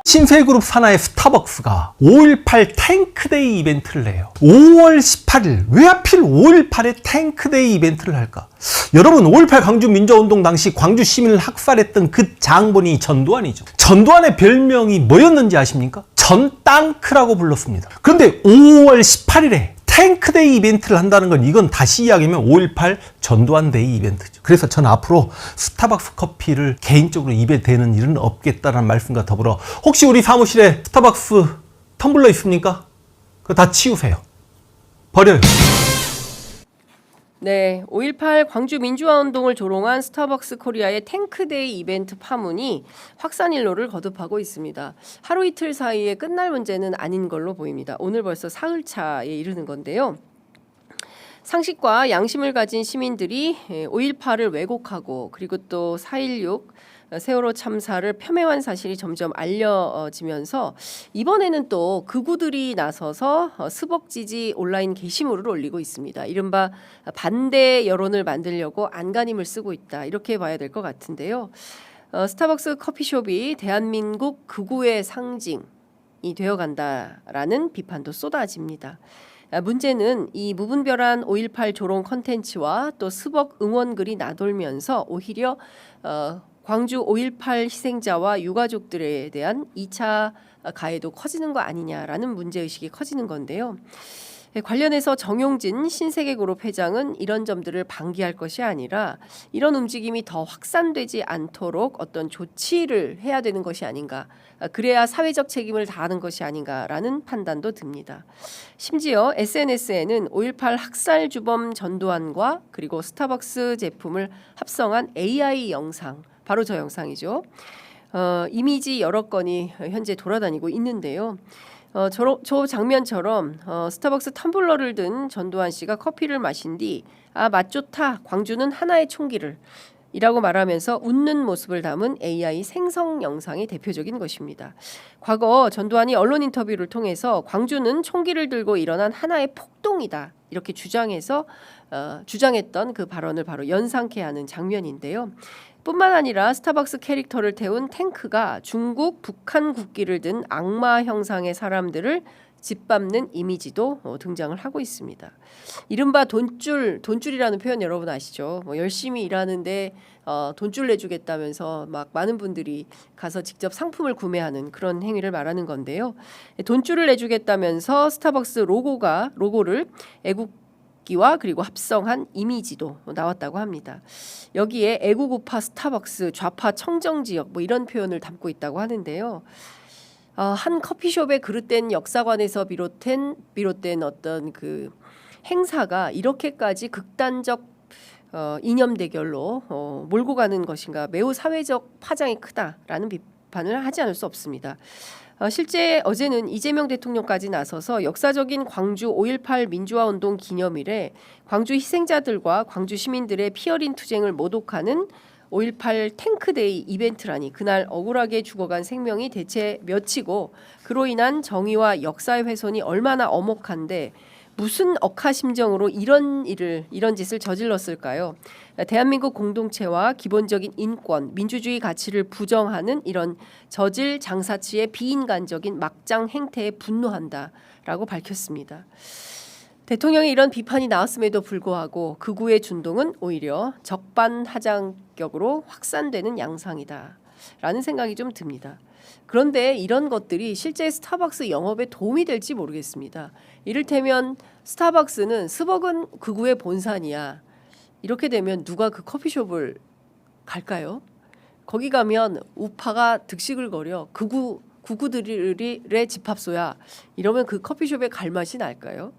신세그룹 산하의 스타벅스가 5.18 탱크데이 이벤트를 내요. 5월 18일, 왜 하필 5.18에 탱크데이 이벤트를 할까? 여러분, 5.18 광주민주화운동 당시 광주 시민을 학살했던 그 장본인이 전두환이죠. 전두환의 별명이 뭐였는지 아십니까? 전땅크라고 불렀습니다. 그런데 5월 18일에 탱크데이 이벤트를 한다는 건 이건 다시 이야기하면 5.18 전두환데이 이벤트죠. 그래서 전 앞으로 스타벅스 커피를 개인적으로 입에 대는 일은 없겠다는 말씀과 더불어 혹시 우리 사무실에 스타벅스 텀블러 있습니까? 그거 다 치우세요. 버려요. 네, 5.18 광주 민주화운동을 조롱한 스타벅스 코리아의 탱크데이 이벤트 파문이 확산일로를 거듭하고 있습니다. 하루 이틀 사이에 끝날 문제는 아닌 걸로 보입니다. 오늘 벌써 사흘차에 이르는 건데요. 상식과 양심을 가진 시민들이 5.18을 왜곡하고 그리고 또 4.16 세월호 참사를 폄훼한 사실이 점점 알려지면서 이번에는 또 극우들이 나서서 스벅 지지 온라인 게시물을 올리고 있습니다. 이른바 반대 여론을 만들려고 안간힘을 쓰고 있다. 이렇게 봐야 될 것 같은데요. 스타벅스 커피숍이 대한민국 극우의 상징이 되어간다라는 비판도 쏟아집니다. 문제는 이 무분별한 5.18 조롱 컨텐츠와 또 스벅 응원글이 나돌면서 오히려 광주 5.18 희생자와 유가족들에 대한 2차 가해도 커지는 거 아니냐라는 문제의식이 커지는 건데요. 관련해서 정용진 신세계그룹 회장은 이런 점들을 방기할 것이 아니라 이런 움직임이 더 확산되지 않도록 어떤 조치를 해야 되는 것이 아닌가, 그래야 사회적 책임을 다하는 것이 아닌가라는 판단도 듭니다. 심지어 SNS에는 5.18 학살 주범 전두환과 그리고 스타벅스 제품을 합성한 AI 영상, 바로 저 영상이죠. 이미지 여러 건이 현재 돌아다니고 있는데요. 저 장면처럼 스타벅스 텀블러를 든 전두환 씨가 커피를 마신 뒤 맛 좋다, 광주는 하나의 총기를 이라고 말하면서 웃는 모습을 담은 AI 생성 영상이 대표적인 것입니다. 과거 전두환이 언론 인터뷰를 통해서 광주는 총기를 들고 일어난 하나의 폭동이다 이렇게 주장했던 그 발언을 바로 연상케 하는 장면인데요. 뿐만 아니라 스타벅스 캐릭터를 태운 탱크가 중국, 북한 국기를 든 악마 형상의 사람들을 짓밟는 이미지도 등장을 하고 있습니다. 이른바 돈줄이라는 표현 여러분 아시죠? 열심히 일하는데 돈줄 내주겠다면서 막 많은 분들이 가서 직접 상품을 구매하는 그런 행위를 말하는 건데요. 돈줄을 내주겠다면서 스타벅스 로고를 애국기와 그리고 합성한 이미지도 나왔다고 합니다. 여기에 애국우파 스타벅스, 좌파 청정지역 이런 표현을 담고 있다고 하는데요. 한 커피숍에 그릇된 역사관에서 비롯된 어떤 그 행사가 이렇게까지 극단적 이념 대결로 몰고 가는 것인가, 매우 사회적 파장이 크다라는 비판을 하지 않을 수 없습니다. 실제 어제는 이재명 대통령까지 나서서 역사적인 광주 5.18 민주화운동 기념일에 광주 희생자들과 광주 시민들의 피 어린 투쟁을 모독하는 5.18 탱크데이 이벤트라니, 그날 억울하게 죽어간 생명이 대체 몇이고 그로 인한 정의와 역사의 훼손이 얼마나 엄혹한데 무슨 억하심정으로 이런 짓을 저질렀을까요? 대한민국 공동체와 기본적인 인권, 민주주의 가치를 부정하는 이런 저질 장사치의 비인간적인 막장 행태에 분노한다라고 밝혔습니다. 대통령의 이런 비판이 나왔음에도 불구하고 극우의 준동은 오히려 적반하장격으로 확산되는 양상이다라는 생각이 좀 듭니다. 그런데 이런 것들이 실제 스타벅스 영업에 도움이 될지 모르겠습니다. 이를테면 스타벅스는 스벅은 극우의 본산이야. 이렇게 되면 누가 그 커피숍을 갈까요? 거기 가면 우파가 득식을 거려 극우들의 집합소야. 이러면 그 커피숍에 갈 맛이 날까요?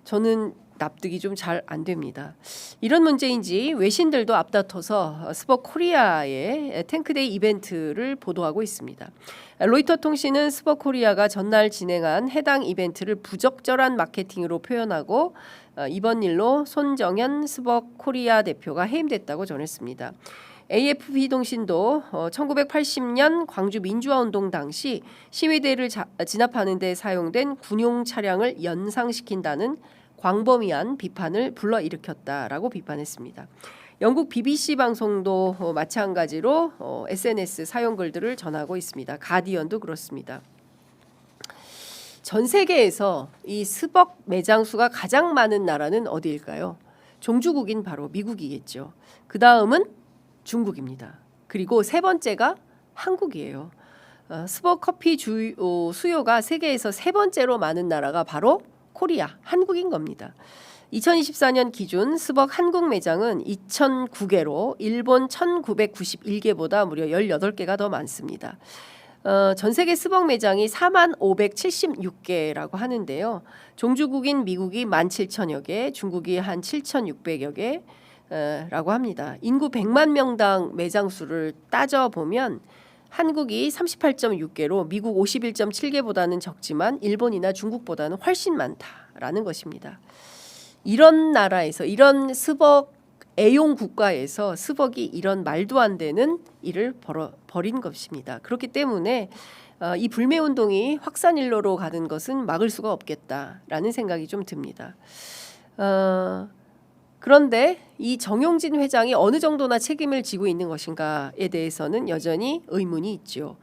저는 납득이 좀 잘 안 됩니다. 이런 문제인지 외신들도 앞다퉈서 스벅 코리아의 탱크데이 이벤트를 보도하고 있습니다. 로이터 통신은 스벅 코리아가 전날 진행한 해당 이벤트를 부적절한 마케팅으로 표현하고 이번 일로 손정현 스벅 코리아 대표가 해임됐다고 전했습니다. AFP 통신도 1980년 광주 민주화운동 당시 시위대를 진압하는 데 사용된 군용 차량을 연상시킨다는 광범위한 비판을 불러일으켰다라고 비판했습니다. 영국 BBC 방송도 마찬가지로 SNS 사용 글들을 전하고 있습니다. 가디언도 그렇습니다. 전 세계에서 이 스벅 매장 수가 가장 많은 나라는 어디일까요? 종주국인 바로 미국이겠죠. 그 다음은 중국입니다. 그리고 세 번째가 한국이에요. 스벅 커피 수요가 세계에서 세 번째로 많은 나라가 바로 코리아, 한국인 겁니다. 2024년 기준 스벅 한국 매장은 2,009개로 일본 1,991개보다 무려 18개가 더 많습니다. 전 세계 스벅 매장이 45,576개라고 하는데요. 종주국인 미국이 17,000여 개, 중국이 한 7,600여 개라고 합니다. 인구 100만 명당 매장 수를 따져보면 한국이 38.6개로 미국 51.7개보다는 적지만 일본이나 중국보다는 훨씬 많다라는 것입니다. 이런 나라에서 이런 스벅 애용 국가에서 스벅이 이런 말도 안 되는 일을 벌인 것입니다. 그렇기 때문에 이 불매운동이 확산일로로 가는 것은 막을 수가 없겠다라는 생각이 좀 듭니다. 그런데 이 정용진 회장이 어느 정도나 책임을 지고 있는 것인가에 대해서는 여전히 의문이 있죠.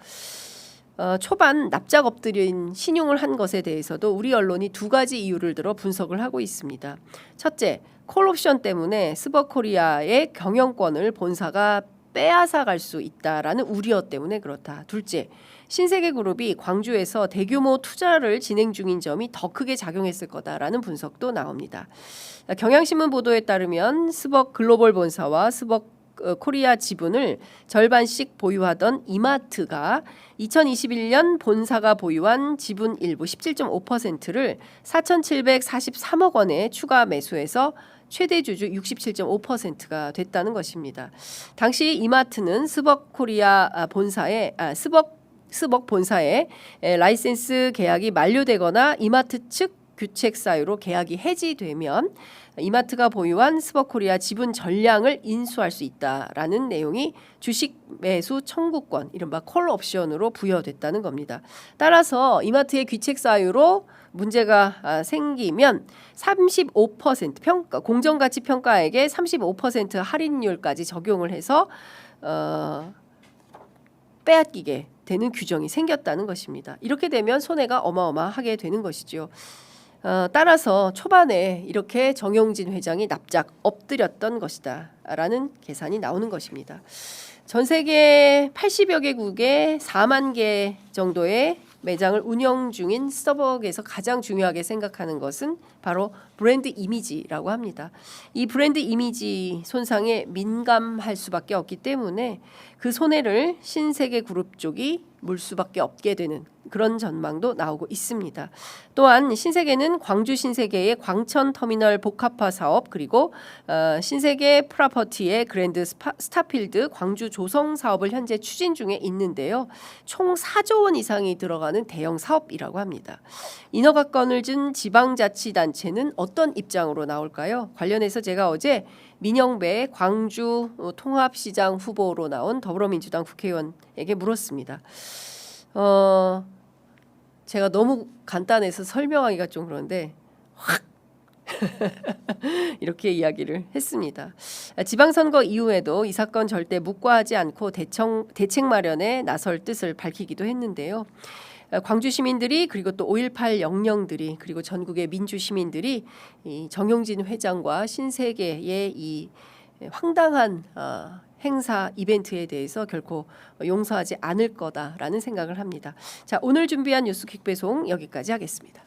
초반 납작 엎드린 신용을 한 것에 대해서도 우리 언론이 두 가지 이유를 들어 분석을 하고 있습니다. 첫째, 콜옵션 때문에 스벅코리아의 경영권을 본사가 빼앗아 갈 수 있다라는 우려 때문에 그렇다. 둘째, 신세계그룹이 광주에서 대규모 투자를 진행 중인 점이 더 크게 작용했을 거다라는 분석도 나옵니다. 경향신문 보도에 따르면 스벅 글로벌 본사와 스벅 코리아 지분을 절반씩 보유하던 이마트가 2021년 본사가 보유한 지분 일부 17.5%를 4,743억 원에 추가 매수해서 최대 주주 67.5%가 됐다는 것입니다. 당시 이마트는 스벅 본사의 라이센스 계약이 만료되거나 이마트 측 규책 사유로 계약이 해지되면 이마트가 보유한 스벅코리아 지분 전량을 인수할 수 있다라는 내용이 주식 매수 청구권, 이른바 콜 옵션으로 부여됐다는 겁니다. 따라서 이마트의 귀책 사유로 문제가 생기면 35% 공정가치 평가액의 35% 할인율까지 적용을 해서 빼앗기게 되는 규정이 생겼다는 것입니다. 이렇게 되면 손해가 어마어마하게 되는 것이죠. 따라서 초반에 이렇게 정용진 회장이 납작 엎드렸던 것이다 라는 계산이 나오는 것입니다. 전 세계 80여 개국에 4만 개 정도의 매장을 운영 중인 스타벅에서 가장 중요하게 생각하는 것은 바로 브랜드 이미지라고 합니다. 이 브랜드 이미지 손상에 민감할 수밖에 없기 때문에 그 손해를 신세계그룹 쪽이 물 수밖에 없게 되는 그런 전망도 나오고 있습니다. 또한 신세계는 광주 신세계의 광천터미널 복합화 사업 그리고 신세계 프로퍼티의 그랜드 스타필드 광주 조성 사업을 현재 추진 중에 있는데요. 총 4조 원 이상이 들어가는 대형 사업이라고 합니다. 인허가권을 준 지방자치단체는 어떤 입장으로 나올까요? 관련해서 제가 어제 민영배 광주 통합시장 후보로 나온 더불어민주당 국회의원에게 물었습니다. 제가 너무 간단해서 설명하기가 좀 그런데 확 이렇게 이야기를 했습니다. 지방선거 이후에도 이 사건 절대 묵과하지 않고 대책 마련에 나설 뜻을 밝히기도 했는데요. 광주 시민들이 그리고 또 5.18 영령들이 그리고 전국의 민주 시민들이 이 정용진 회장과 신세계의 이 황당한 행사 이벤트에 대해서 결코 용서하지 않을 거다라는 생각을 합니다. 자, 오늘 준비한 뉴스 퀵배송 여기까지 하겠습니다.